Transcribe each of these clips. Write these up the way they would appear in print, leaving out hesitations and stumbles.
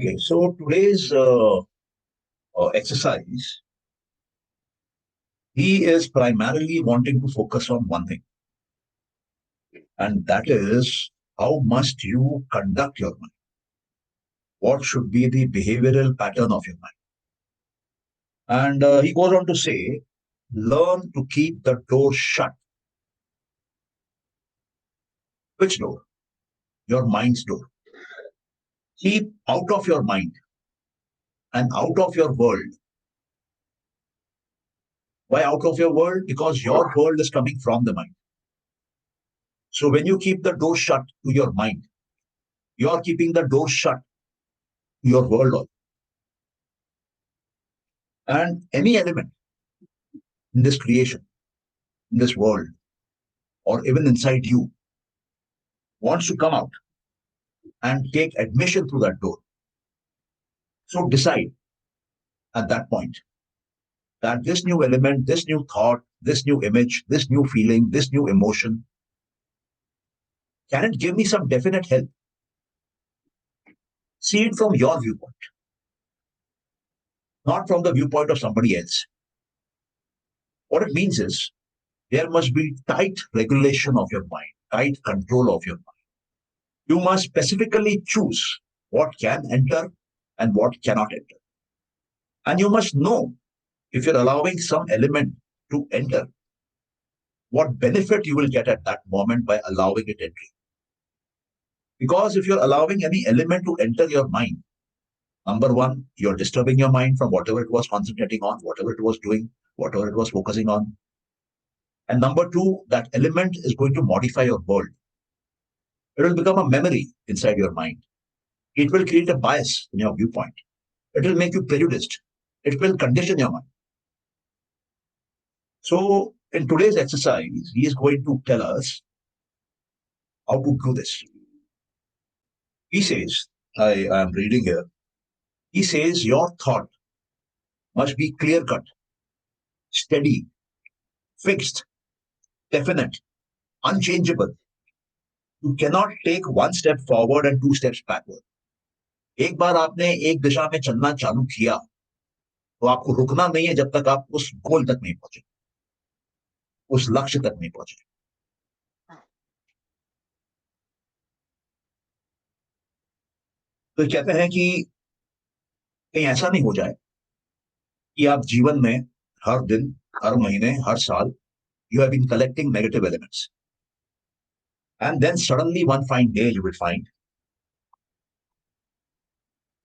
Okay, so today's exercise, he is primarily wanting to focus on one thing, and that is how must you conduct your mind? What should be the behavioral pattern of your mind? And he goes on to say, learn to keep the door shut. Which door? Your mind's door. Keep out of your mind and out of your world. Why out of your world? Because your world is coming from the mind. So when you keep the door shut to your mind, you are keeping the door shut to your world also. And any element in this creation, in this world, or even inside you, wants to come out and take admission through that door. So decide at that point that this new element, this new thought, this new image, this new feeling, this new emotion, can it give me some definite help? See it from your viewpoint, not from the viewpoint of somebody else. What it means is there must be tight regulation of your mind, tight control of your mind. You must specifically choose what can enter and what cannot enter. And you must know if you're allowing some element to enter, what benefit you will get at that moment by allowing it entry. Because if you're allowing any element to enter your mind, number one, you're disturbing your mind from whatever it was concentrating on, whatever it was doing, whatever it was focusing on. And number two, that element is going to modify your world. It will become a memory inside your mind. It will create a bias in your viewpoint. It will make you prejudiced. It will condition your mind. So in today's exercise, he is going to tell us how to do this. He says, I am reading here, he says, your thought must be clear cut, steady, fixed, definite, unchangeable. You cannot take one step forward and two steps backward. एक बार आपने एक दिशा में चलना चालू किया तो आपको रुकना नहीं है जब तक आप उस गोल तक नहीं पहुंचे, उस लक्ष्य तक नहीं पहुंचे. तो कहते हैं कि कहीं ऐसा नहीं हो जाए कि आप जीवन में हर दिन, हर महीने, हर साल you have been collecting negative elements. And then suddenly one fine day you will find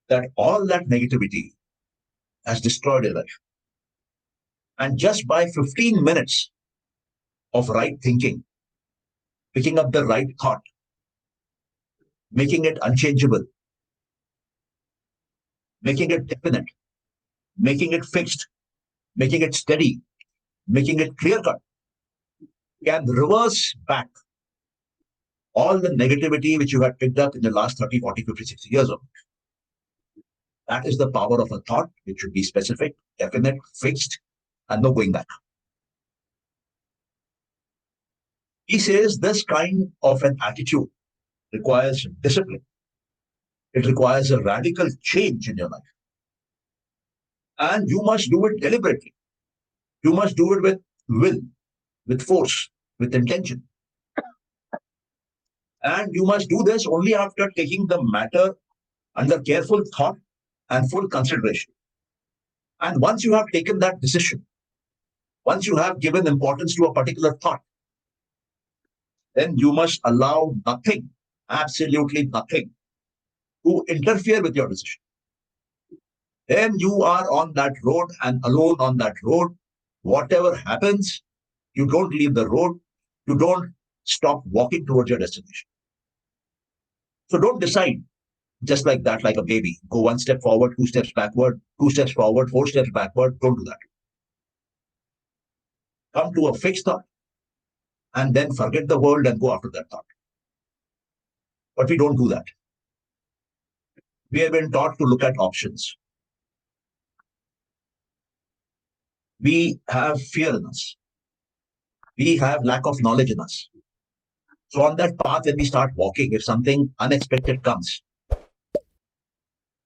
that all that negativity has destroyed your life. And just by 15 minutes of right thinking, picking up the right thought, making it unchangeable, making it definite, making it fixed, making it steady, making it clear cut, can reverse back all the negativity which you had picked up in the last 30, 40, 50, 60 years of it. That is the power of a thought, which should be specific, definite, fixed, and no going back. He says this kind of an attitude requires discipline. It requires a radical change in your life. And you must do it deliberately. You must do it with will, with force, with intention. And you must do this only after taking the matter under careful thought and full consideration. And once you have taken that decision, once you have given importance to a particular thought, then you must allow nothing, absolutely nothing, to interfere with your decision. Then you are on that road and alone on that road. Whatever happens, you don't leave the road. You don't stop walking towards your destination. So don't decide just like that, like a baby. Go one step forward, two steps backward, two steps forward, four steps backward. Don't do that. Come to a fixed thought and then forget the world and go after that thought. But we don't do that. We have been taught to look at options. We have fear in us. We have lack of knowledge in us. So on that path, when we start walking, if something unexpected comes,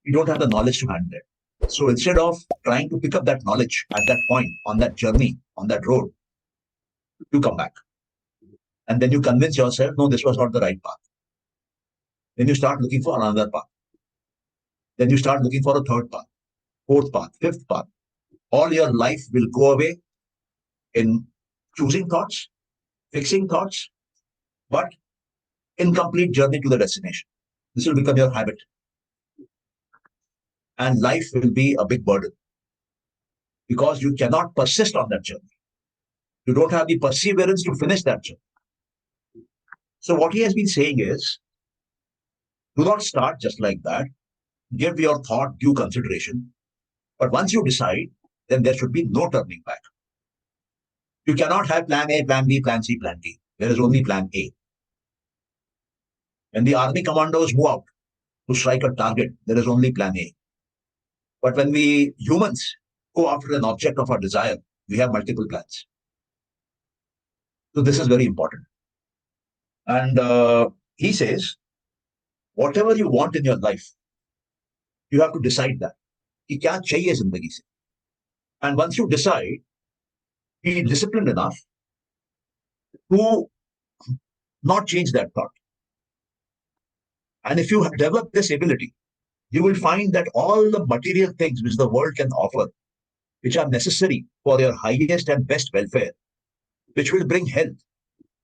You don't have the knowledge to handle it. So instead of trying to pick up that knowledge at that point, on that journey, on that road, you come back. And then you convince yourself, no, this was not the right path. Then you start looking for another path. Then you start looking for a third path, fourth path, fifth path. All your life will go away in choosing thoughts, fixing thoughts, but incomplete journey to the destination. This will become your habit. And life will be a big burden because you cannot persist on that journey. You don't have the perseverance to finish that journey. So what he has been saying is, do not start just like that. Give your thought due consideration. But once you decide, then there should be no turning back. You cannot have plan A, plan B, plan C, plan D. There is only plan A. When the army commandos move out to strike a target, there is only plan A. But when we humans go after an object of our desire, we have multiple plans. So this is very important. And he says, whatever you want in your life, you have to decide that. कि क्या चाहिए जिंदगी से. And once you decide, be disciplined enough to not change that thought. And if you develop this ability, you will find that all the material things which the world can offer, which are necessary for your highest and best welfare, which will bring health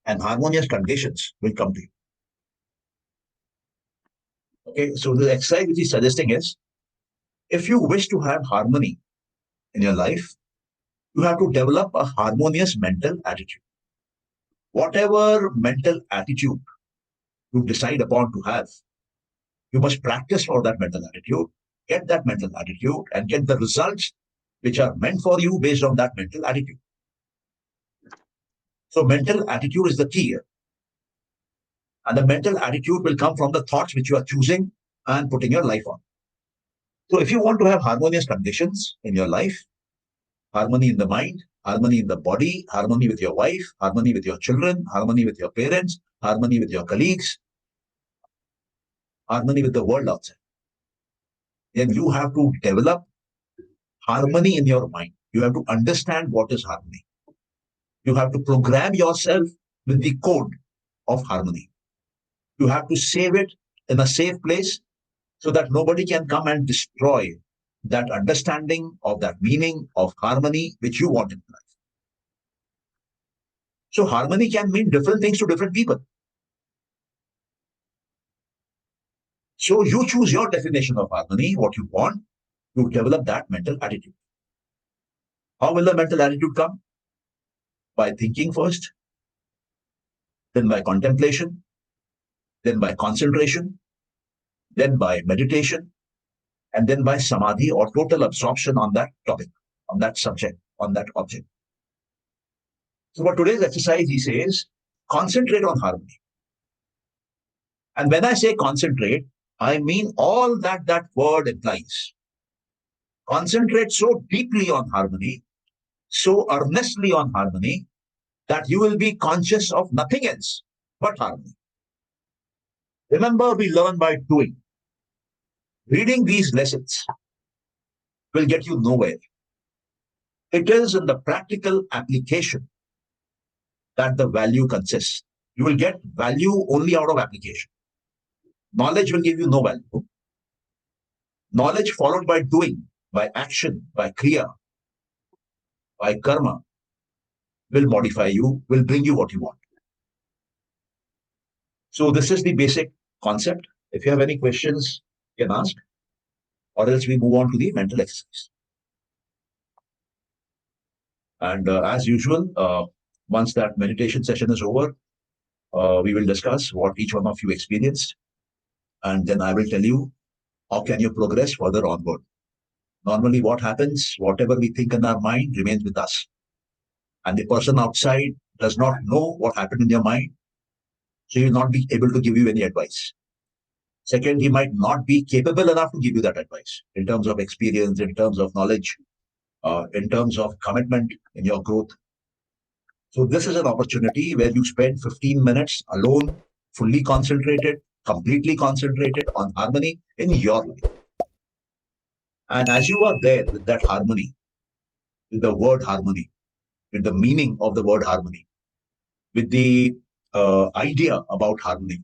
and harmonious conditions, will come to you. Okay, so the exercise which he's suggesting is, if you wish to have harmony in your life, you have to develop a harmonious mental attitude. Whatever mental attitude you decide upon to have, you must practice for that mental attitude, get that mental attitude, and get the results which are meant for you based on that mental attitude. So mental attitude is the key here. And the mental attitude will come from the thoughts which you are choosing and putting your life on. So if you want to have harmonious conditions in your life, harmony in the mind, harmony in the body, harmony with your wife, harmony with your children, harmony with your parents, harmony with your colleagues, harmony with the world outside, then you have to develop harmony in your mind. You have to understand what is harmony. You have to program yourself with the code of harmony. You have to save it in a safe place so that nobody can come and destroy that understanding of that meaning of harmony which you want in life. So harmony can mean different things to different people. So you choose your definition of harmony, what you want, to develop that mental attitude. How will the mental attitude come? By thinking first, then by contemplation, then by concentration, then by meditation, and then by samadhi or total absorption on that topic, on that subject, on that object. So for today's exercise, he says, concentrate on harmony. And when I say concentrate, I mean all that that word implies. Concentrate so deeply on harmony, so earnestly on harmony, that you will be conscious of nothing else but harmony. Remember, we learn by doing. Reading these lessons will get you nowhere. It is in the practical application that the value consists. You will get value only out of application. Knowledge will give you no value. Knowledge followed by doing, by action, by kriya, by karma, will modify you, will bring you what you want. So this is the basic concept. If you have any questions, you can ask, or else we move on to the mental exercise. And as usual, once that meditation session is over, we will discuss what each one of you experienced. And then I will tell you how can you progress further onward. Normally what happens, whatever we think in our mind remains with us. And the person outside does not know what happened in your mind, so he will not be able to give you any advice. Second, he might not be capable enough to give you that advice in terms of experience, in terms of knowledge, in terms of commitment in your growth. So this is an opportunity where you spend 15 minutes alone, fully concentrated, completely concentrated on harmony in your life. And as you are there with that harmony, with the word harmony, with the meaning of the word harmony, with the idea about harmony,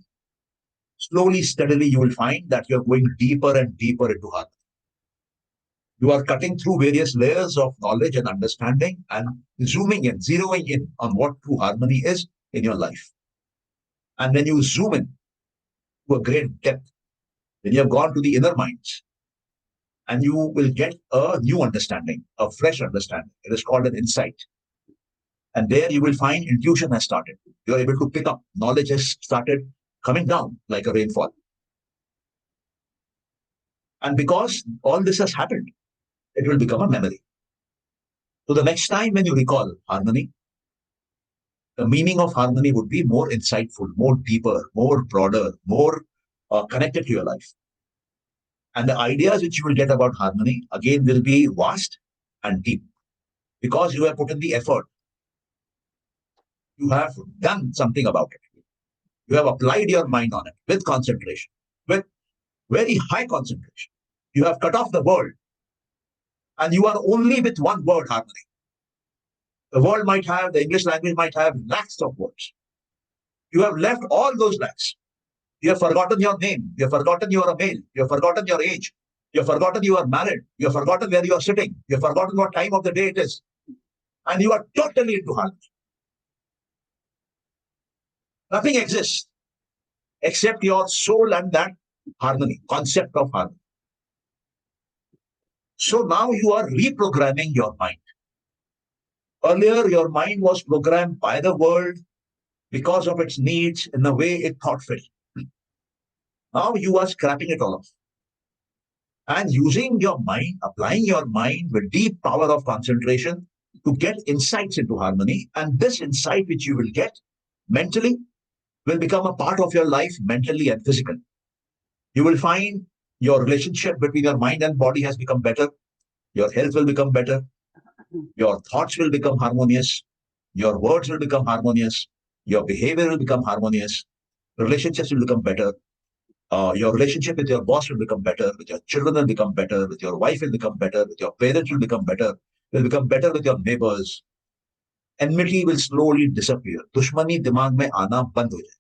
slowly, steadily, you will find that you're going deeper and deeper into harmony. You are cutting through various layers of knowledge and understanding and zooming in, zeroing in on what true harmony is in your life. And when you zoom in to a great depth, when you have gone to the inner minds, and you will get a new understanding, a fresh understanding. It is called an insight. And there you will find intuition has started. You're able to pick up. Knowledge has started coming down like a rainfall. And because all this has happened, it will become a memory. So the next time when you recall harmony, the meaning of harmony would be more insightful, more deeper, more broader, more connected to your life. And the ideas which you will get about harmony, again, will be vast and deep because you have put in the effort. You have done something about it. You have applied your mind on it with concentration, with very high concentration. You have cut off the world and you are only with one word, harmony. The world might have, the English language might have lakhs of words. You have left all those lakhs. You have forgotten your name. You have forgotten you are a male. You have forgotten your age. You have forgotten you are married. You have forgotten where you are sitting. You have forgotten what time of the day it is. And you are totally into harmony. Nothing exists except your soul and that harmony, concept of harmony. So now you are reprogramming your mind. Earlier, your mind was programmed by the world because of its needs in the way it thought fit. Now you are scrapping it all off and using your mind, applying your mind with deep power of concentration to get insights into harmony. And this insight which you will get mentally will become a part of your life mentally and physically. You will find your relationship between your mind and body has become better. Your health will become better. Your thoughts will become harmonious. Your words will become harmonious. Your behavior will become harmonious. Relationships will become better. Your relationship with your boss will become better. With your children will become better. With your wife will become better. With your parents will become better. Will become better with your neighbors. Enmity will slowly disappear. दुश्मनी दिमाग में आना बंद हो जाए.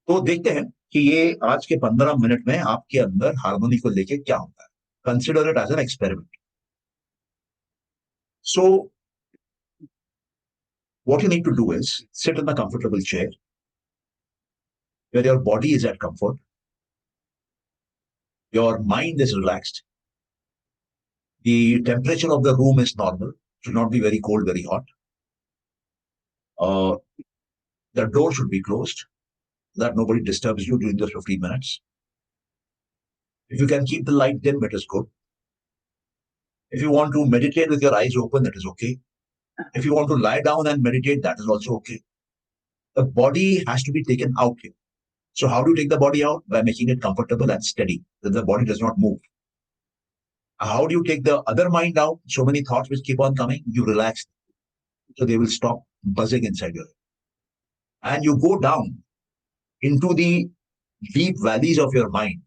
तो देखते हैं कि ये आज के 15 मिनट में आपके अंदर हार्मनी को लेके क्या होता है. Consider it as an experiment. So, what you need to do is sit in a comfortable chair where your body is at comfort, your mind is relaxed, the temperature of the room is normal, should not be very cold, very hot. The door should be closed, that nobody disturbs you during those 15 minutes. If you can keep the light dim, it is good. If you want to meditate with your eyes open, that is okay. If you want to lie down and meditate, that is also okay. The body has to be taken out here. So how do you take the body out? By making it comfortable and steady, that the body does not move. How do you take the other mind out? So many thoughts which keep on coming, you relax. So they will stop buzzing inside your head. And you go down into the deep valleys of your mind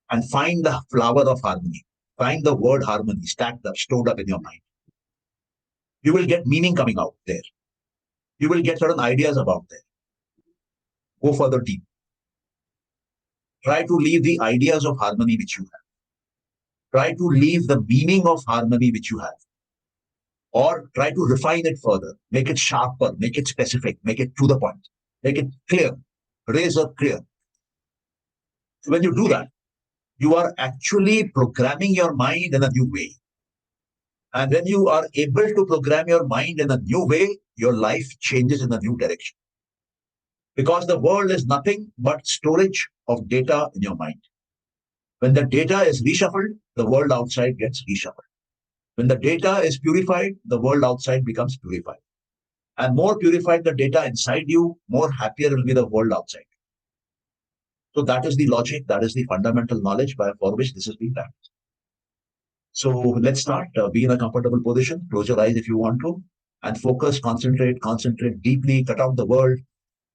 and find the flower of harmony. Find the word harmony stacked up, stored up in your mind. You will get meaning coming out there. You will get certain ideas about there. Go further deep. Try to leave the ideas of harmony which you have. Try to leave the meaning of harmony which you have. Or try to refine it further, make it sharper, make it specific, make it to the point, make it clear, razor clear. So when you do that, you are actually programming your mind in a new way. And when you are able to program your mind in a new way, your life changes in a new direction. Because the world is nothing but storage of data in your mind. When the data is reshuffled, the world outside gets reshuffled. When the data is purified, the world outside becomes purified. And more purified the data inside you, more happier will be the world outside. So that is the logic, that is the fundamental knowledge for which this is being done. So let's start. Be in a comfortable position. Close your eyes if you want to. And focus, concentrate deeply, cut out the world,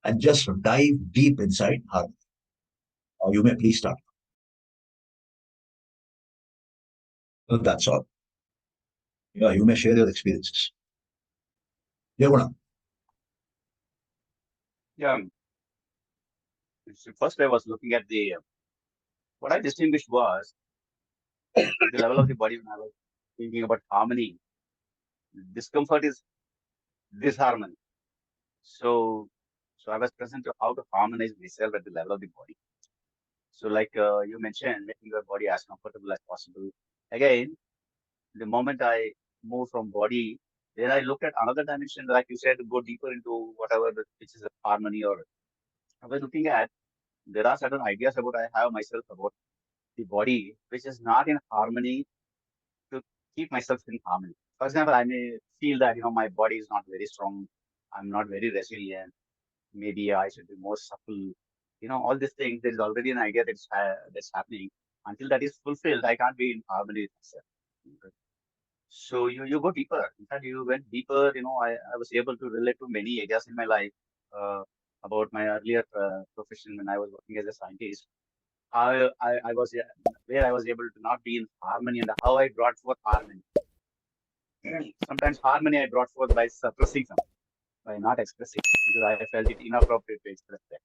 and just dive deep inside harmony. You may please start. Well, that's all. Yeah, you may share your experiences. Yeah, Guna. Yeah. So first, I was looking at the what I distinguished was at the level of the body when I was thinking about harmony. Discomfort is disharmony. So, so I was present to how to harmonize myself at the level of the body. So, like you mentioned, making your body as comfortable as possible. Again, the moment I move from body, then I looked at another dimension, like you said, to go deeper into whatever which is a harmony. Or I was looking at there are certain ideas about I have myself about the body, which is not in harmony to keep myself in harmony. For example, I may feel that my body is not very strong. I'm not very resilient. Maybe I should be more supple. All these things. There is already an idea that's happening. Until that is fulfilled, I can't be in harmony with myself. So you go deeper. In fact, you went deeper. I was able to relate to many areas in my life uh, about my earlier profession when I was working as a scientist. I was where I was able to not be in harmony and how I brought forth harmony. Sometimes harmony I brought forth by suppressing something, by not expressing, because I felt it inappropriate to express that.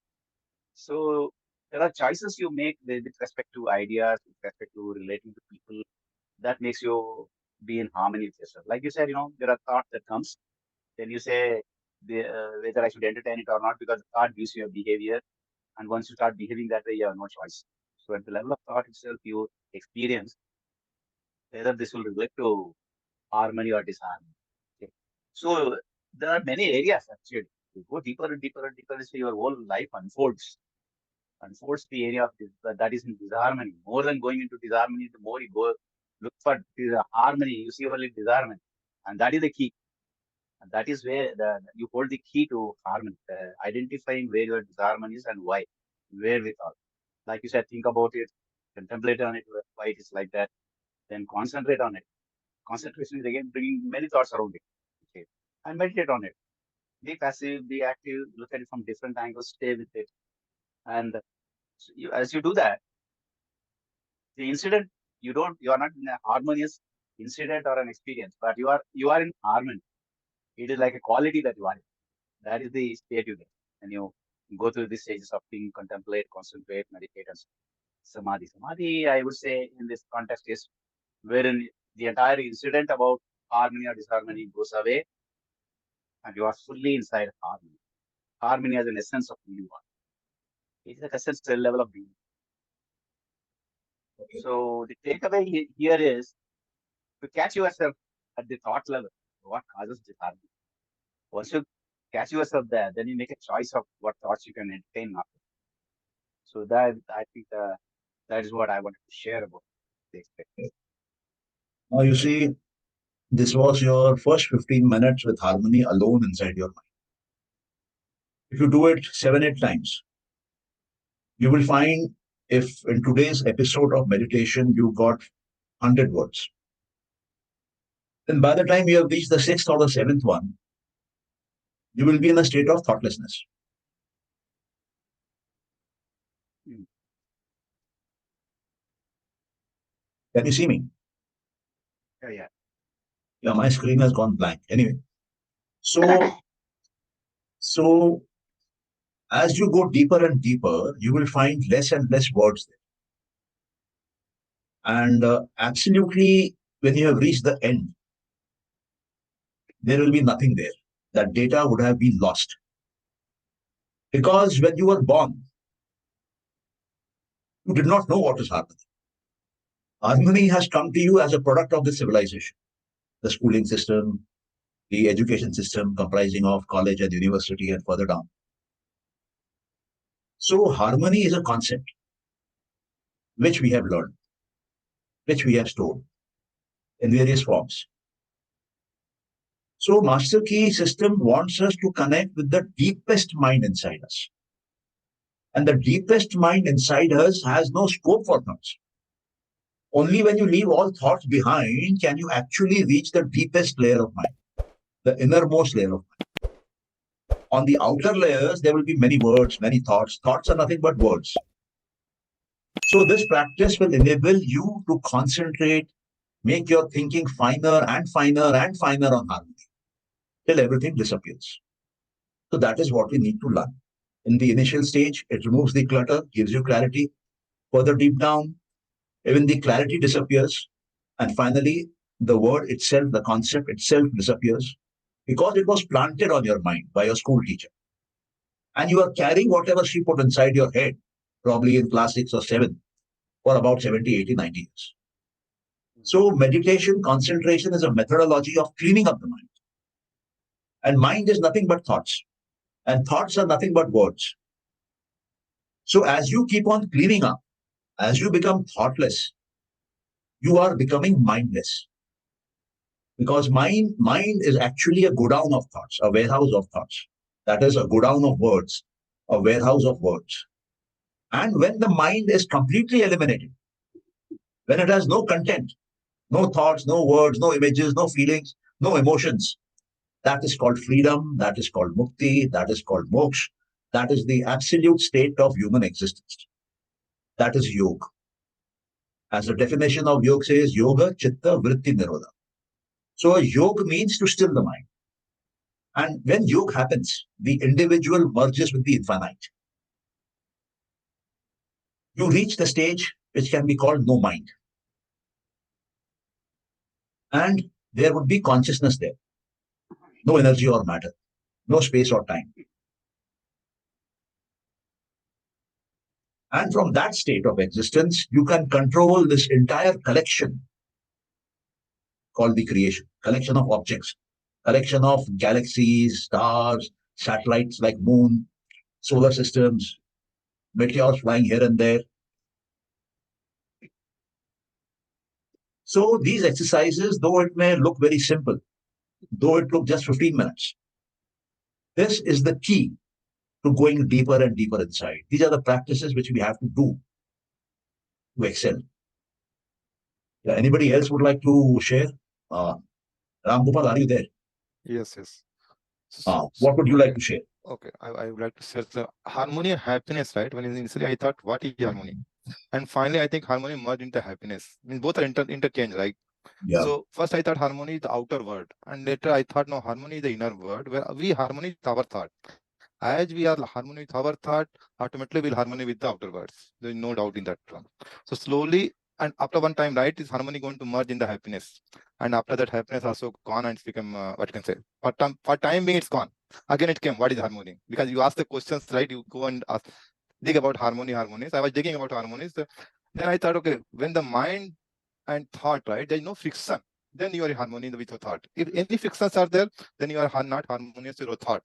So there are choices you make with respect to ideas, with respect to relating to people, that makes you be in harmony with yourself. Like you said, there are thoughts that comes, then you say whether I should entertain it or not, because the thought gives you a behavior, and once you start behaving that way, you have no choice. So at the level of thought itself, you experience whether this will relate to harmony or disharmony. Okay. So there are many areas actually. You go deeper and deeper and deeper, so your whole life unfolds the area of that is in disharmony. More than going into disharmony, the more you go look for harmony, you see only disharmony. And that is the key. And that is where you hold the key to harmony, identifying where your disharmony is and why, where with all. Like you said, think about it, contemplate on it, why it is like that, then concentrate on it. Concentration is again bringing many thoughts around it. Okay. And meditate on it. Be passive, be active, look at it from different angles, stay with it. And as you do that, the incident you are not in a harmonious incident or an experience, but you are in harmony. It is like a quality that you are in. That is the state you get when you go through these stages of think, contemplate, concentrate, meditate, and samadhi. Samadhi, I would say, in this context is wherein the entire incident about harmony or disharmony goes away, and you are fully inside harmony. Harmony as an essence of who you are. It is a essential level of being. So the takeaway here is to catch yourself at the thought level. What causes disharmony? Once you catch yourself there, then you make a choice of what thoughts you can entertain now. So that I think that is what I wanted to share about the experience. Now, you see, this was your first 15 minutes with harmony alone inside your mind. If you do it 7, 8 times, you will find if in today's episode of meditation you got 100 words, then by the time you have reached the sixth or the seventh one, you will be in a state of thoughtlessness. Mm. Can you see me? Yeah, yeah. Yeah, my screen has gone blank. Anyway, so so as you go deeper and deeper, you will find less and less words there. And absolutely, when you have reached the end, there will be nothing there. That data would have been lost. Because when you were born, you did not know what is harmony. Harmony has come to you as a product of the civilization, the schooling system, the education system comprising of college and university and further down. So, harmony is a concept which we have learned, which we have stored in various forms. So, Master Key system wants us to connect with the deepest mind inside us. And the deepest mind inside us has no scope for thoughts. Only when you leave all thoughts behind can you actually reach the deepest layer of mind, the innermost layer of mind. On the outer layers, there will be many words, many thoughts. Thoughts are nothing but words. So, this practice will enable you to concentrate make your thinking finer and finer and finer on harmony till everything disappears. So that is what we need to learn. In the initial stage, it removes the clutter, gives you clarity. Further deep down, even the clarity disappears. And finally, the word itself, the concept itself disappears because it was planted on your mind by your school teacher. And you are carrying whatever she put inside your head, probably in class 6 or 7, for about 70, 80, 90 years. So, meditation, concentration is a methodology of cleaning up the mind. And mind is nothing but thoughts. And thoughts are nothing but words. So, as you keep on cleaning up, as you become thoughtless, you are becoming mindless. Because mind is actually a godown of thoughts, a warehouse of thoughts. That is a godown of words, a warehouse of words. And when the mind is completely eliminated, when it has no content, no thoughts, no words, no images, no feelings, no emotions, that is called freedom, that is called mukti, that is called moksha, that is the absolute state of human existence. That is yoga. As the definition of yoga says, yoga chitta vritti nirodha. So yoga means to still the mind. And when yoga happens, the individual merges with the infinite. You reach the stage which can be called no mind. And there would be consciousness there. No energy or matter, no space or time. And from that state of existence, you can control this entire collection called the creation, collection of objects, collection of galaxies, stars, satellites like moon, solar systems, meteors flying here and there. So these exercises, though it may look very simple, though it took just 15 minutes, this is the key to going deeper and deeper inside. These are the practices which we have to do to excel. Yeah, anybody else would like to share? Ram Gopal, are you there? Yes, yes. What would you like to share? Okay, I would like to share the harmony and happiness, right? When initially I thought, what is harmony? And finally, I think harmony merged into happiness. I mean, both are interchange, right? Yeah. So first I thought harmony is the outer word, and later I thought no, harmony is the inner word, where we harmony with our thought. As we are harmony with our thought, automatically we'll harmony with the outer words. There is no doubt in that one. So slowly, and after one time, right, is harmony going to merge in the happiness, and after that happiness also gone and it's become what you can say. For time being, it's gone. Again, it came. What is harmony? Because you ask the questions, right? You go and ask, dig about harmonies. I was digging about harmonies. Then I thought, okay, when the mind and thought, right, there is no friction. Then you are in harmony with your thought. If any frictions are there, then you are not harmonious with your thought.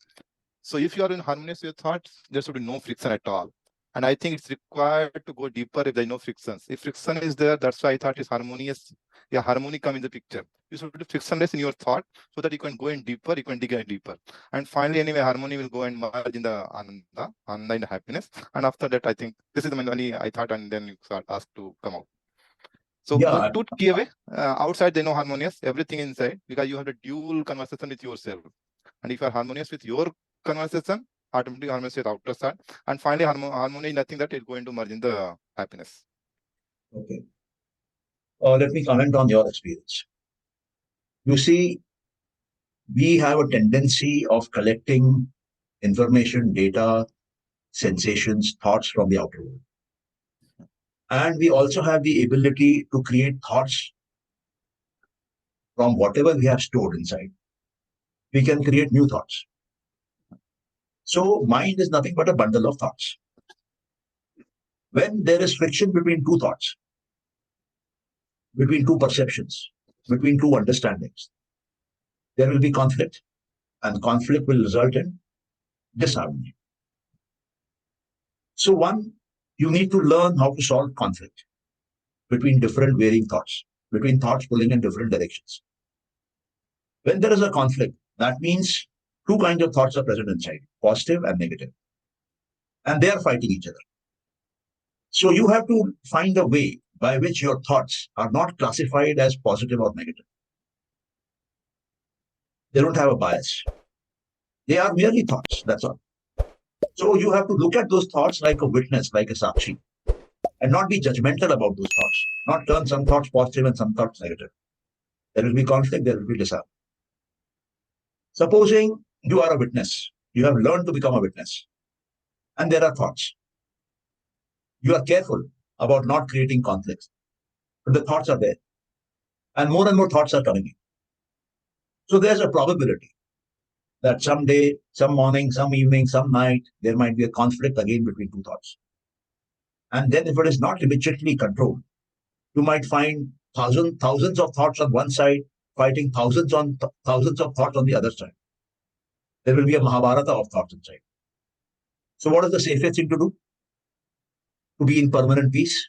So if you are in harmonious with your thoughts, there should be no friction at all. And I think it's required to go deeper if there is no frictions. If friction is there, that's why I thought it's harmonious. Yeah, harmony come in the picture. You should be frictionless in your thought so that you can go in deeper, you can dig in deeper. And finally, anyway, harmony will go and merge in the ananda in the happiness. And after that, I think this is the money I thought, and then you start asked to come out. So Yeah. two key away. Outside, they know harmonious, everything inside, because you have a dual conversation with yourself. And if you are harmonious with your conversation, automatically harmonious with outer side. And finally, harmony is nothing that is going to merge in the happiness. Okay. Let me comment on your experience. You see, we have a tendency of collecting information, data, sensations, thoughts from the outer world. And we also have the ability to create thoughts from whatever we have stored inside. We can create new thoughts. So, mind is nothing but a bundle of thoughts. When there is friction between two thoughts, between two perceptions, between two understandings, there will be conflict, and conflict will result in disharmony. So, one, you need to learn how to solve conflict between different varying thoughts, between thoughts pulling in different directions. When there is a conflict, that means two kinds of thoughts are present inside, positive and negative, and they are fighting each other. So, you have to find a way by which your thoughts are not classified as positive or negative. They don't have a bias. They are merely thoughts, that's all. So you have to look at those thoughts like a witness, like a sakshi, and not be judgmental about those thoughts, not turn some thoughts positive and some thoughts negative. There will be conflict, there will be disharmony. Supposing you are a witness, you have learned to become a witness, and there are thoughts. You are careful about not creating conflicts, but the thoughts are there, and more thoughts are coming in. So there's a probability that someday, some morning, some evening, some night, there might be a conflict again between two thoughts. And then if it is not immediately controlled, you might find thousands of thoughts on one side fighting thousands of thoughts on the other side. There will be a Mahabharata of thoughts inside. So what is the safest thing to do? To be in permanent peace,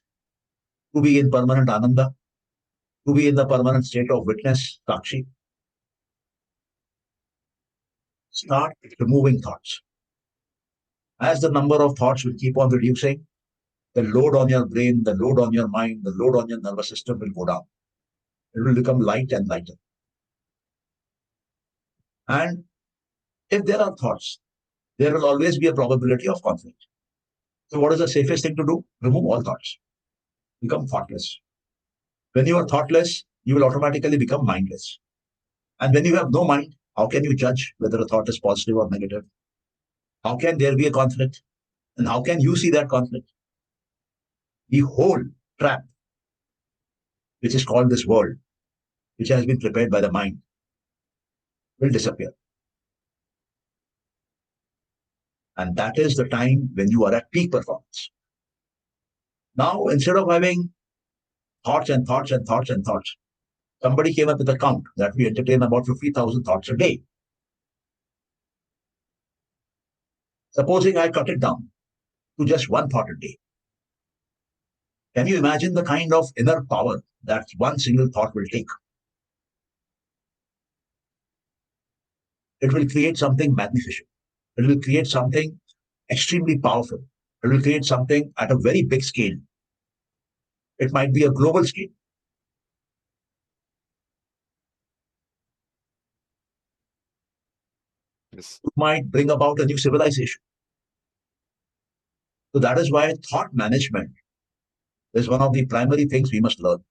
to be in permanent ananda, to be in the permanent state of witness, sakshi. Start removing thoughts. As the number of thoughts will keep on reducing, the load on your brain, the load on your mind, the load on your nervous system will go down. It will become light and lighter. And if there are thoughts, there will always be a probability of conflict. So what is the safest thing to do? Remove all thoughts. Become thoughtless. When you are thoughtless, you will automatically become mindless. And when you have no mind, how can you judge whether a thought is positive or negative? How can there be a conflict? And how can you see that conflict? The whole trap, which is called this world, which has been prepared by the mind, will disappear. And that is the time when you are at peak performance. Now, instead of having thoughts and thoughts and thoughts and thoughts, somebody came up with a count that we entertain about 50,000 thoughts a day. Supposing I cut it down to just one thought a day. Can you imagine the kind of inner power that one single thought will take? It will create something magnificent. It will create something extremely powerful. It will create something at a very big scale. It might be a global scale. Yes. It might bring about a new civilization. So that is why thought management is one of the primary things we must learn.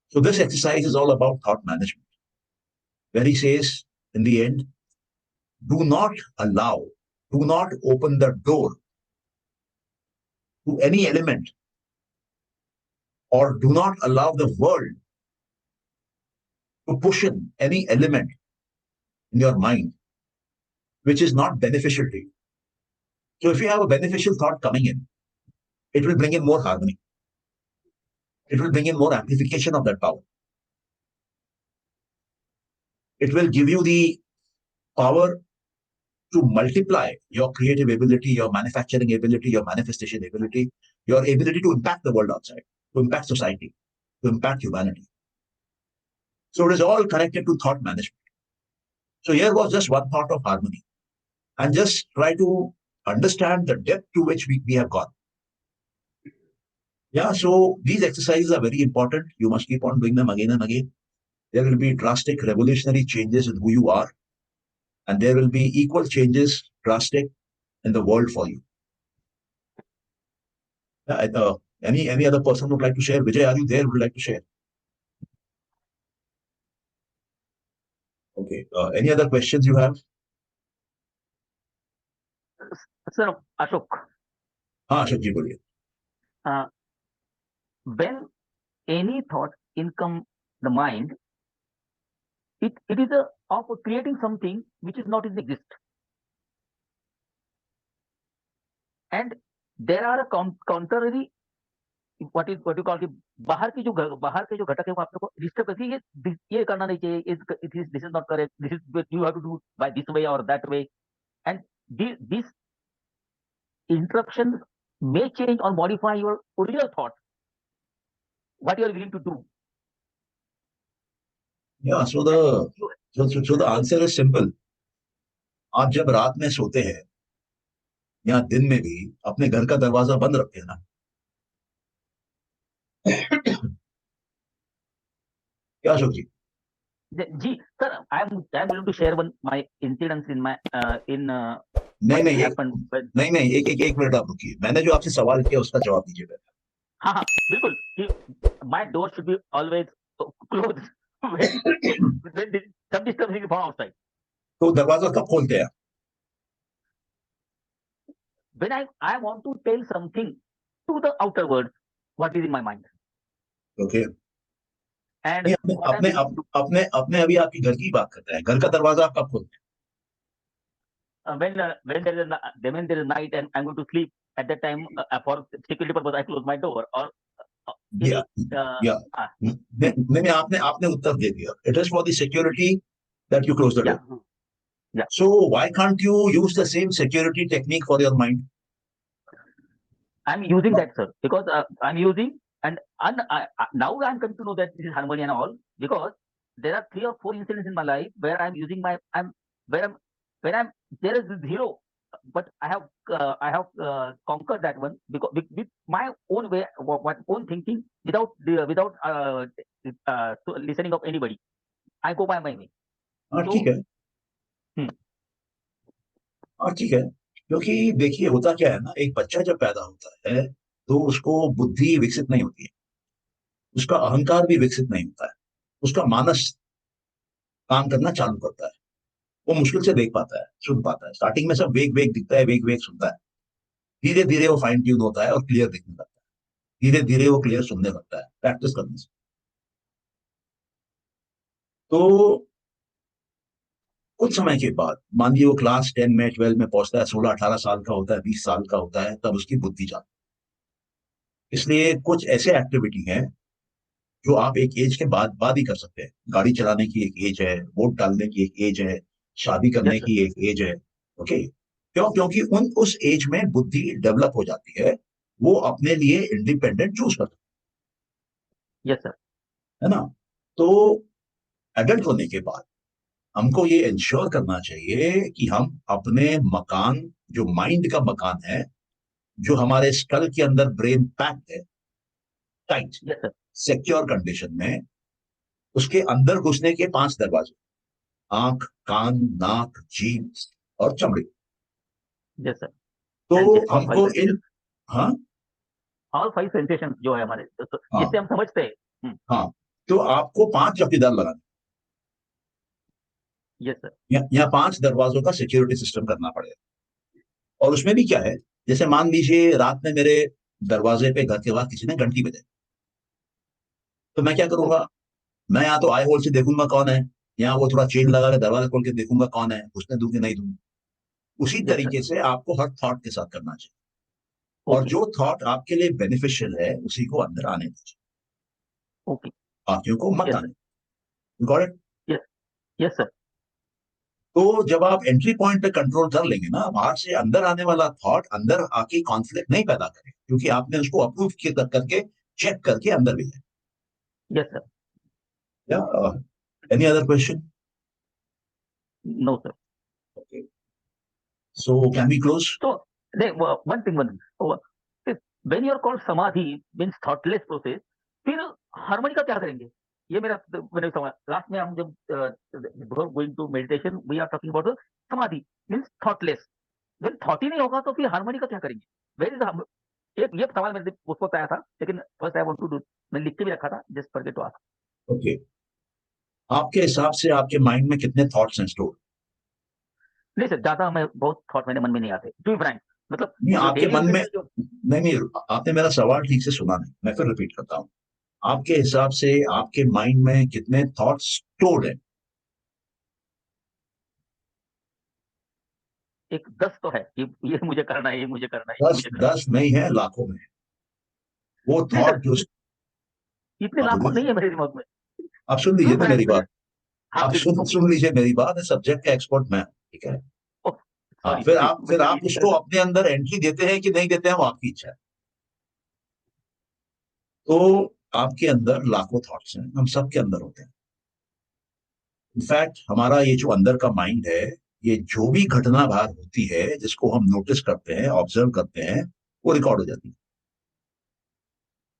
So this exercise is all about thought management, where he says, in the end, do not open the door to any element, or do not allow the world to push in any element in your mind which is not beneficial to you. So if you have a beneficial thought coming in, it will bring in more harmony. It will bring in more amplification of that power. It will give you the power to multiply your creative ability, your manufacturing ability, your manifestation ability, your ability to impact the world outside, to impact society, to impact humanity. So it is all connected to thought management. So here was just one thought of harmony. And just try to understand the depth to which we have gone. Yeah, so these exercises are very important. You must keep on doing them again and again. There will be drastic, revolutionary changes in who you are. And there will be equal changes, drastic, in the world for you. Any other person would like to share? Vijay, are you there? Would like to share? Okay. Any other questions you have? Sir, Ashok, हाँ अशोक जी बोलिए. when any thought income the mind, it is of creating something which is not in exist. And there are a contrary, what you call the बाहर के जो घटक है वो आप लोग को डिस्टर्ब करती है, ये करना नहीं चाहिए, this is not correct, this is you have to do by this way or that way, and this interruption may change or modify your original thought, what you are willing to do. Yeah, so the answer is simple. आप जब रात में सोते हैं या दिन में भी अपने घर का दरवाजा बंद रखते हैं ना. क्या अशोक जी? जी sir, I am willing to share one my incidents in my नहीं एक मिनट आप रुकिए. मैंने जो आपसे सवाल किया उसका जवाब दीजिए पहले. हाँ बिल्कुल. My door should be always clothes when some disturbance from outside. तो दरवाजा कब खोलते हैं? When I want to tell something to the outer world, what is in my mind. Okay, And नहीं, what I'm doing to, अपने अभी आपकी घर की बात करते हैं। घर का दरवाजा आप कब खोलते हैं? when there is night and I'm going to sleep, at that time for security purpose I close my door or या या नहीं, आपने उत्तर दे दिया। It is for the security that you close the yeah, door. yeah. So why can't you use the same security technique for your mind? I'm using that, sir, because I'm using and now I'm coming to know that this is harmony and all, because there are 3 or 4 incidents in my life where I'm using my when I'm there is zero, but I have conquered that one because with my own way, own thinking, without listening of anybody. I go by my way. हाँ So ठीक है, हाँ ठीक है, क्योंकि देखिए होता क्या है ना, एक बच्चा जब पैदा होता है तो उसको बुद्धि विकसित नहीं होती है, उसका अहंकार भी विकसित नहीं होता है, उसका मानस काम करना चालू करता है, वो मुश्किल से देख पाता है, सुन पाता है। स्टार्टिंग में सब वेग वेग दिखता है, वेग वेग सुनता है, धीरे धीरे वो फाइन ट्यून होता है और क्लियर दिखने लगता है, धीरे धीरे वो क्लियर सुनने लगता है प्रैक्टिस करने से। तो कुछ समय के बाद मान लीजिए वो क्लास 10 में 12 में पहुंचता है, 16-18 साल का होता है, 20 साल का होता है, तब उसकी बुद्धि जाती है। इसलिए कुछ ऐसे एक्टिविटी हैं जो आप एक एज के बाद ही कर सकते हैं। गाड़ी चलाने की एक एज है, वोट डालने की एक एज है, शादी करने yes, sir. की एक एज है। ओके, क्योंकि उस एज में बुद्धि डेवलप हो जाती है, वो अपने लिए इंडिपेंडेंट चूज करता Yes, sir. है ना। तो एडल्ट होने के बाद हमको ये इंश्योर करना चाहिए कि हम अपने मकान, जो माइंड का मकान है, जो हमारे स्कल के अंदर ब्रेन पैक्ड है, tight Yes, sir. Secure condition में, उसके अंदर घुसने के 5 दरवाजे, आंख, कान, नाक, जीभ और चमड़ी। Yes, sir. तो And all 5 हमको इन, sensations. हाँ All 5 sensations जो है हमारे, तो हाँ जिससे हम समझते हैं। हाँ, तो आपको 5 चौकीदार लगाने, Yes, sir. या 5 दरवाजों का सिक्योरिटी सिस्टम करना पड़ेगा। और उसमें भी क्या है, जैसे मान लीजिए रात में मेरे दरवाजे पे घर के बाहर किसी ने घंटी बजाई, तो मैं क्या करूंगा, मैं या तो आई होल से देखूंगा कौन है, या वो थोड़ा चेन लगा के दरवाजा खोल के देखूंगा कौन है, घुसने दूं कि नहीं दूं। उसी Yes, sir. तरीके से आपको हर थॉट के साथ करना चाहिए, और Okay. जो थॉट आपके लिए बेनिफिशियल है उसी को अंदर आने दीजिए, Okay. बाकियों को मत Yes, sir. आने। Got it? Yes. Yes, sir. तो जब आप एंट्री पॉइंट पे कंट्रोल कर लेंगे ना, बाहर से अंदर आने वाला थॉट अंदर आके कॉन्फ्लिक्ट नहीं पैदा करे, क्योंकि आपने उसको अप्रूव करके चेक करके अंदर भेजा। Yes, sir. या any other question? No, sir. Okay, so can we close? So, one thing. When you are called samadhi, means thoughtless process, फिर हार्मनी का क्या करेंगे? ये मैंने समझ। लास्ट में हम जब before going to meditation we are talking about samadhi means thoughtless. जब थॉट ही नहीं होगा तो फिर हार्मनी का क्या करेंगे? वेर इज ये सवाल मेरे उसको आया था, लेकिन first I want to do, मैंने लिख के भी रखा था, just forget to ask. Okay, आपके हिसाब से आपके माइंड में कितने थॉट्स हैं स्टोर? नहीं सर, ज्यादा हमें बहुत थॉट मेरे मन में नहीं आते, टू बी फ्रैंक। मतलब नहीं, आपके डेली मन में जो नहीं, आपने मेरा सवाल ठीक से सुना नहीं, मैं फिर रिपीट करता हूँ। आपके हिसाब से आपके माइंड में कितने थॉट्स स्टोर्ड हैं? एक 10 तो है, ये मुझे करना है, ये मुझे करना है, ये मुझे करना है। 10 नहीं है, लाखों में है। वो नहीं थॉट सर, जो, इतने आप लाखों बोलिए, नहीं है मेरे दिमाग में। आप सुन टू लीजिए ना मेरी फ्रैंक बात, हाँ आप प्लीज। सुन लीजिए मेरी बात, सब्जेक्ट का एक्सपर्ट मैं हूं, ठीक है। हाँ, सॉरी, फिर आप उसको अपने अंदर एंट्री देते हैं कि नहीं देते हैं, वो आपकी इच्छा है। तो आपके अंदर लाखों थॉट्स हैं, हम सबके अंदर होते हैं। इनफैक्ट हमारा ये जो अंदर का माइंड है, ये जो भी घटना बाहर होती है जिसको हम नोटिस करते हैं, ऑब्जर्व करते हैं, वो रिकॉर्ड हो जाती है,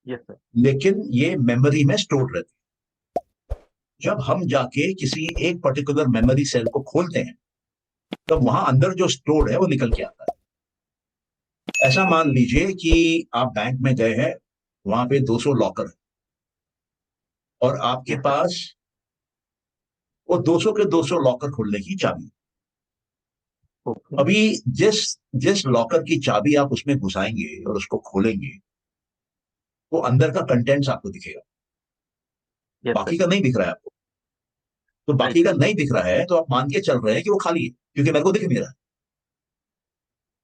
यस सर। लेकिन ये मेमोरी में स्टोर रहती है। जब हम जाके किसी एक पर्टिकुलर मेमोरी सेल को खोलते हैं, तब वहां अंदर जो स्टोर है वो निकल के आता है। ऐसा मान लीजिए कि आप बैंक में गए हैं, वहां पे 200 लॉकर है, और आपके Yes, sir. पास वो 200 के 200 लॉकर खोलने की चाबी। Okay. अभी जिस जिस लॉकर की चाबी आप उसमें घुसाएंगे और उसको खोलेंगे, वो अंदर का कंटेंट्स आपको दिखेगा, Yes, sir. बाकी का नहीं दिख रहा है आपको। तो बाकी Right. का नहीं दिख रहा है तो आप मान के चल रहे हैं कि वो खाली है, क्योंकि मेरे को दिख नहीं रहा है।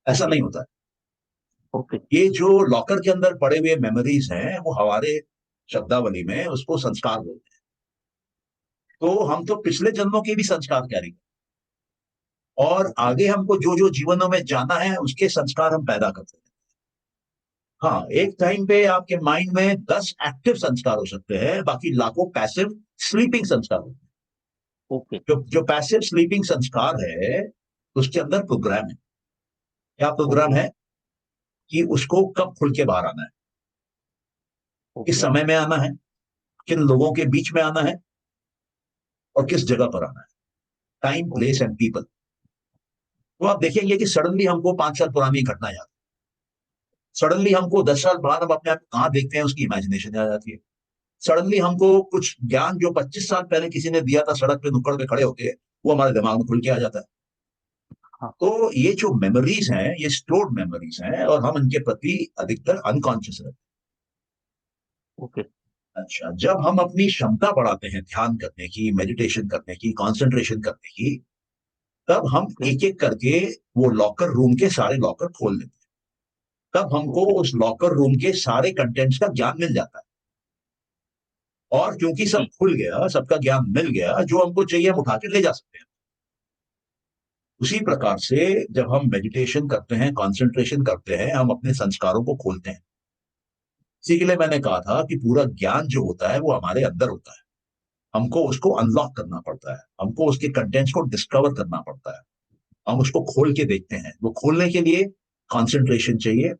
ऐसा Okay. नहीं होता है। Okay. ये जो लॉकर के अंदर पड़े हुए मेमोरीज हैं, वो हमारे शब्दावली में उसको संस्कार बोलते हैं। तो हम तो पिछले जन्मों के भी संस्कार कैरी करते हैं, और आगे हमको जो जो जीवनों में जाना है उसके संस्कार हम पैदा करते हैं। हाँ, एक टाइम पे आपके माइंड में 10 एक्टिव संस्कार हो सकते हैं, बाकी लाखों पैसिव स्लीपिंग संस्कार होते हैं। Okay. जो पैसिव स्लीपिंग संस्कार है, उसके अंदर प्रोग्राम है। क्या प्रोग्राम Okay. है? कि उसको कब खुल के बाहर आना है, किस Okay. समय में आना है, किन लोगों के बीच में आना है, और किस जगह पर आना है। Time, place Okay. And people. तो आप देखेंगे कि सडनली हमको 5 साल पुरानी घटना याद, सडनली हमको 10 साल बाद हम अपने आप कहां देखते हैं उसकी इमेजिनेशन आ जाती है। सडनली हमको कुछ ज्ञान जो 25 साल पहले किसी ने दिया था सड़क पे नुक्कड़ पे खड़े होके, वो हमारे दिमाग में खुल के आ जाता है। हाँ. तो ये जो मेमोरीज हैं, ये स्टोर्ड मेमोरीज हैं, और हम इनके प्रति अधिकतर अनकॉन्शियस रहते Okay. हैं। अच्छा, जब हम अपनी क्षमता बढ़ाते हैं ध्यान करने की, मेडिटेशन करने की, कंसंट्रेशन करने की, तब हम Okay. एक एक करके वो लॉकर रूम के सारे लॉकर खोल लेते हैं। तब हमको Okay. उस लॉकर रूम के सारे कंटेंट्स का ज्ञान मिल जाता है। और क्योंकि सब जी. खुल गया, सबका ज्ञान मिल गया, जो हमको चाहिए हम उठा के ले जा सकते हैं। उसी प्रकार से जब हम मेडिटेशन करते हैं, कंसंट्रेशन करते हैं, हम अपने संस्कारों को खोलते हैं। इसी के लिए मैंने कहा था कि पूरा ज्ञान जो होता है वो हमारे अंदर होता है। हमको उसको अनलॉक करना पड़ता है, हमको उसके कंटेंट्स को डिस्कवर करना पड़ता है, हम उसको खोल के देखते हैं। वो खोलने के लिए कंसंट्रेशन चाहिए,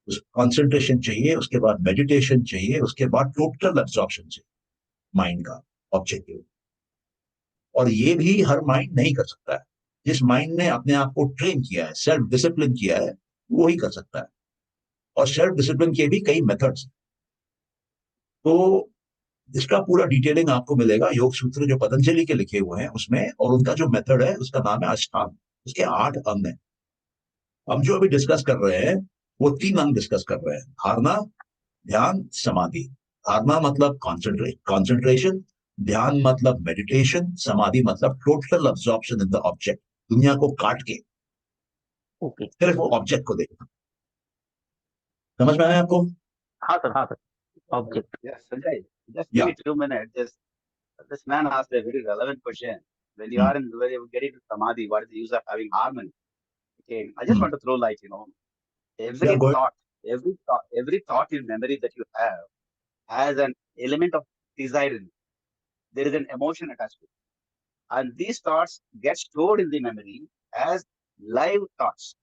कंसंट्रेशन चाहिए, उसके बाद मेडिटेशन चाहिए, उसके बाद टोटल एब्जॉर्प्शन चाहिए माइंड का ऑब्जेक्टिव। और ये भी हर माइंड नहीं कर सकता है। जिस माइंड ने अपने आप को ट्रेन किया है, सेल्फ डिसिप्लिन किया है, वो ही कर सकता है। और सेल्फ डिसिप्लिन के भी कई मेथड्स हैं। तो इसका पूरा डिटेलिंग आपको मिलेगा योग सूत्र जो पतंजलि के लिखे हुए हैं उसमें, और उनका जो मेथड है उसका नाम है अष्टांग। उसके 8 अंग हैं। हम जो अभी डिस्कस कर रहे हैं वो 3 अंग डिस्कस कर रहे हैं: धारणा, ध्यान, समाधि। धारणा मतलब कॉन्सेंट्रेशन, ध्यान मतलब मेडिटेशन, समाधि मतलब total absorption in the object, दुनिया को काट के Okay. सिर्फ वो ऑब्जेक्ट को देखना। समझ में आया आपको? हाँ sir. Object. Yes, Sanjay, just give या me 2 minutes. This man asked a very relevant question. When you are in, when you get into samadhi, what is the use of having harmony? Okay, I just want to throw light, या every go thought, every thought in memory that you have has an element of desire in it. There is an emotion attached to it. And these thoughts get stored in the memory as live thoughts.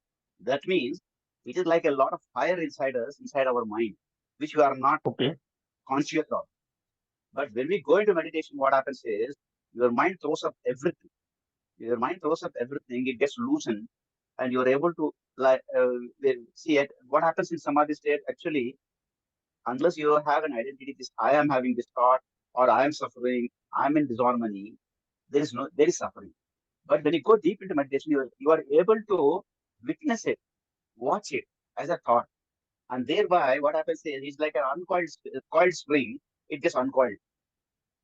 That means it is like a lot of fire inside us, inside our mind, which we are not Okay. conscious of. But when we go into meditation, what happens is your mind throws up everything. Your mind throws up everything. It gets loosened, and you're able to see it. What happens in samadhi state actually, unless you have an identity, this I am having this thought, or I am suffering, I'm in disharmony. There is suffering. But when you go deep into meditation, you are able to witness it, watch it as a thought, and thereby what happens is it's like an coiled spring. It gets uncoiled.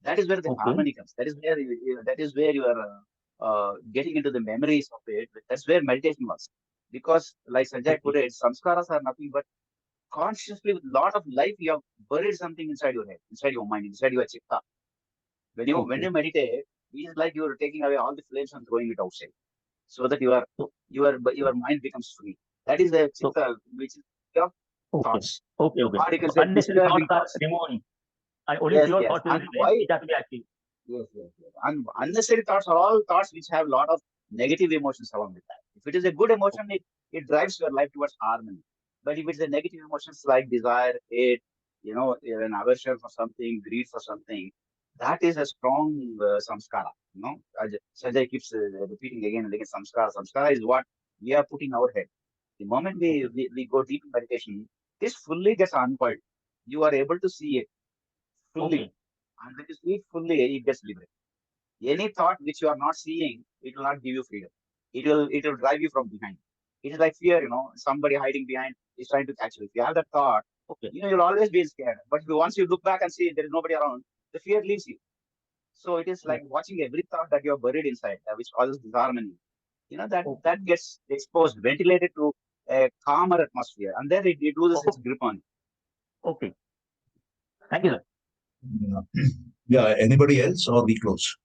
That is where the Okay. harmony comes. That is where you are getting into the memories of it. That's where meditation was. Because like Sanjay put Okay. it, samskaras are nothing but consciously with lot of life you have buried something inside your head, inside your mind, inside your chitta. When Okay. you meditate, it's like you are taking away all the flames and throwing it outside, so that So, your mind becomes free. That is the so chitta, which is your okay. thoughts, Okay. or you can So say unnecessary thoughts disturbing are thoughts. removing, and only Yes, pure yes. thoughts will And remain, why? which have to be active. Yes. And unnecessary thoughts are all thoughts which have a lot of negative emotions along with that. If it is a good emotion, it drives your life towards harmony. But if it's a negative emotions like desire, hate, an aversion for something, greed for something, that is a strong samskara. Sanjay keeps repeating again and again, samskara. Samskara is what we are putting our head. The moment Okay. we go deep in meditation, this fully gets uncoiled. You are able to see it fully. Okay. And when you see it fully, it gets liberated. Any thought which you are not seeing, it will not give you freedom. It will drive you from behind. It is like fear, somebody hiding behind is trying to catch you. If you have that thought, Okay. you'll always be scared. But once you look back and see there is nobody around, the fear leaves you. So it is like watching every thought that you are buried inside, which causes disharmony. That gets exposed, ventilated to a calmer atmosphere, and then it loses its grip on you. Okay. Thank you, sir. Yeah. Anybody else, or we close?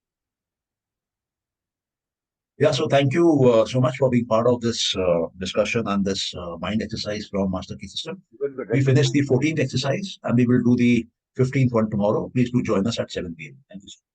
Yeah, so thank you so much for being part of this discussion and this mind exercise from Master Key System. Good, good. We finished the 14th exercise and we will do the 15th one tomorrow. Please do join us at 7 p.m. Thank you so much.